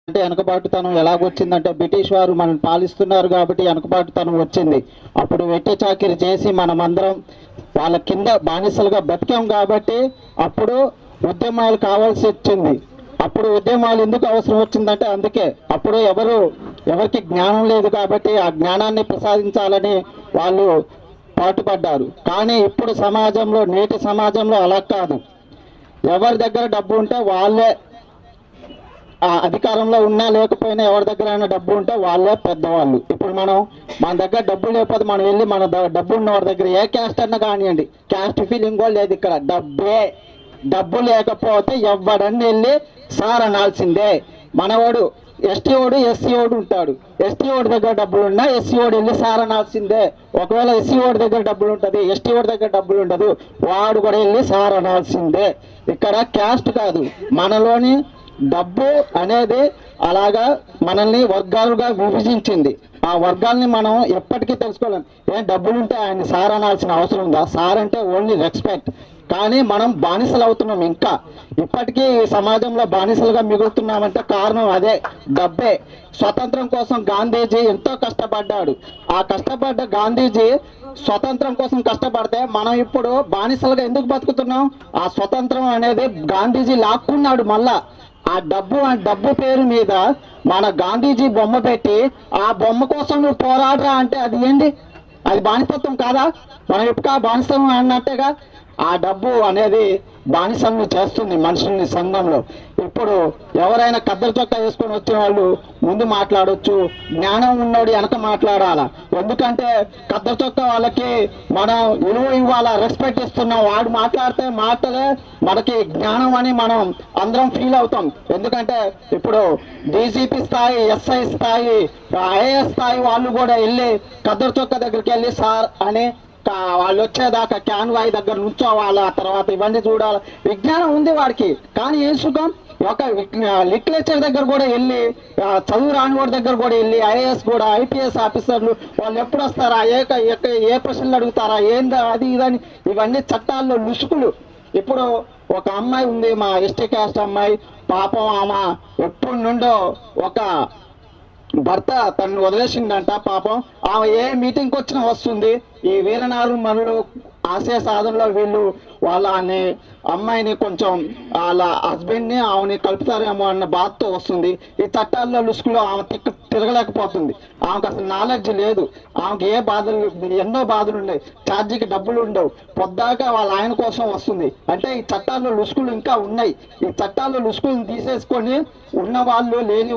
అంటే వెనకబాటుతనం ఎలాగొచ్చిందంటే బ్రిటిష్ వారు మనం పాలిస్తున్నారు కాబట్టి వెనకబాటుతనం వచ్చింది. అప్పుడు వెట్టి చాకిరి చేసి మనమందరం వాళ్ళ కింద బానిసలుగా బతికాం కాబట్టి అప్పుడు ఉద్యమాలు కావాల్సి వచ్చింది. అప్పుడు ఉద్యమాలు ఎందుకు అవసరం వచ్చిందంటే అందుకే అప్పుడు ఎవరికి జ్ఞానం లేదు కాబట్టి ఆ జ్ఞానాన్ని ప్రసాదించాలని వాళ్ళు పాటుపడ్డారు. కానీ ఇప్పుడు సమాజంలో నేటి సమాజంలో అలా కాదు. ఎవరి దగ్గర డబ్బు ఉంటే వాళ్ళే అధికారంలో ఉన్నా లేకపోయినా ఎవరి దగ్గర అయినా డబ్బు ఉంటే వాళ్ళే పెద్దవాళ్ళు. ఇప్పుడు మన దగ్గర డబ్బు లేకపోతే మనం వెళ్ళి మన డబ్బు ఉన్న వాడి దగ్గర ఏ క్యాస్ట్ అన్నా కానివ్వండి, క్యాస్ట్ ఫీలింగ్ కూడా లేదు ఇక్కడ. డబ్బు లేకపోతే ఎవడన్నా వెళ్ళి సార్ అనాల్సిందే. మనవాడు ఎస్టీ ఓడు ఉంటాడు. ఎస్టీ ఓడి దగ్గర డబ్బులు ఉన్నా ఎస్సీ ఓడి వెళ్ళి సార్ అనాల్సిందే. ఒకవేళ ఎస్సీ ఓడి దగ్గర డబ్బులు ఉంటుంది, ఎస్టీ ఓడి దగ్గర డబ్బులు ఉండదు, వాడు కూడా వెళ్ళి సార్ అనాల్సిందే. ఇక్కడ క్యాస్ట్ కాదు, మనలోని డబ్బు అనేది అలాగా మనల్ని వర్గాలుగా విభజించింది. ఆ వర్గాల్ని మనం ఎప్పటికీ తెలుసుకోలేం. డబ్బులుంటే ఆయన సార్ అనాల్సిన అవసరం ఉందా? సార్ అంటే ఓన్లీ రెస్పెక్ట్. కానీ మనం బానిసలు అవుతున్నాం. ఇంకా ఇప్పటికీ సమాజంలో బానిసలుగా మిగులుతున్నామంటే కారణం అదే, డబ్బే. స్వతంత్రం కోసం గాంధీజీ ఎంతో కష్టపడ్డాడు. ఆ కష్టపడ్డ గాంధీజీ స్వతంత్రం కోసం కష్టపడితే మనం ఇప్పుడు బానిసలుగా ఎందుకు బతుకుతున్నాం? ఆ స్వతంత్రం అనేది గాంధీజీ లాక్కున్నాడు. మళ్ళా ఆ డబ్బు పేరు మీద మన గాంధీజీ బొమ్మ పెట్టి ఆ బొమ్మ కోసం నువ్వు పోరాడరా అంటే అది ఏంటి? అది బానిసత్వం కాదా? మనం ఇప్పుడు బానిసం అన్నట్టుగా ఆ డబ్బు అనేది బానిసల్ని చేస్తుంది మనుషుల్ని సంఘంలో. ఇప్పుడు ఎవరైనా కద్దరు చొక్కా వేసుకొని వచ్చిన వాళ్ళు ముందు మాట్లాడవచ్చు, జ్ఞానం ఉన్నోడు వెనక మాట్లాడాలా. ఎందుకంటే కద్దరు చొక్కా వాళ్ళకి మనం విలువ ఇవ్వాలా, రెస్పెక్ట్ ఇస్తున్నాం. వాడు మాట్లాడితే మాటలే మనకి జ్ఞానం అని మనం అందరం ఫీల్ అవుతాం. ఎందుకంటే ఇప్పుడు డీజీపీ స్థాయి, ఎస్ఐ స్థాయి, ఐఏఎస్ స్థాయి వాళ్ళు కూడా వెళ్ళి కద్దరు చొక్కా దగ్గరికి వెళ్ళి సార్ అని వాళ్ళు వచ్చేదాకా క్యాన్వాయ్ దగ్గర నుంచోవాలా, తర్వాత ఇవన్నీ చూడాలి. విజ్ఞానం ఉంది వాడికి, కానీ ఏం సుఖం? ఒక లిటరేచర్ దగ్గర కూడా వెళ్ళి, చదువు రాని వాడి దగ్గర కూడా వెళ్ళి, ఐఏఎస్ కూడా ఐపీఎస్ ఆఫీసర్లు వాళ్ళు ఎప్పుడు వస్తారా, ఏ ప్రశ్నలు అడుగుతారా, ఏందా అది ఇదని, ఇవన్నీ చట్టాల్లో లుసుకులు. ఇప్పుడు ఒక అమ్మాయి ఉంది, మా ఎస్టీ క్యాస్ట్ అమ్మాయి. పాపం ఆమె ఎప్పటి నుండో ఒక భర్త తను వదిలేసిందంట. పాపం ఆమె ఏ మీటింగ్కి వచ్చినా వస్తుంది. ఈ వీరనారుమణులు ఆశయ సాధనలో వీళ్ళు వాళ్ళ అమ్మాయిని కొంచెం వాళ్ళ హస్బెండ్ని ఆమెని కలుపుతారేమో అన్న బాధతో వస్తుంది. ఈ చట్టాల్లో లుసుకులో ఆమె తిరగలేకపోతుంది. ఆమెకు అసలు నాలెడ్జ్ లేదు. ఆమెకు ఏ బాధలు, ఎన్నో బాధలు ఉన్నాయి. ఛార్జీకి డబ్బులు ఉండవు. పొద్దాక వాళ్ళ ఆయన కోసం వస్తుంది. అంటే ఈ చట్టాల్లో లుసుకులు ఇంకా ఉన్నాయి. ఈ చట్టాల్లో లుసుకులను తీసేసుకొని ఉన్న వాళ్ళు లేని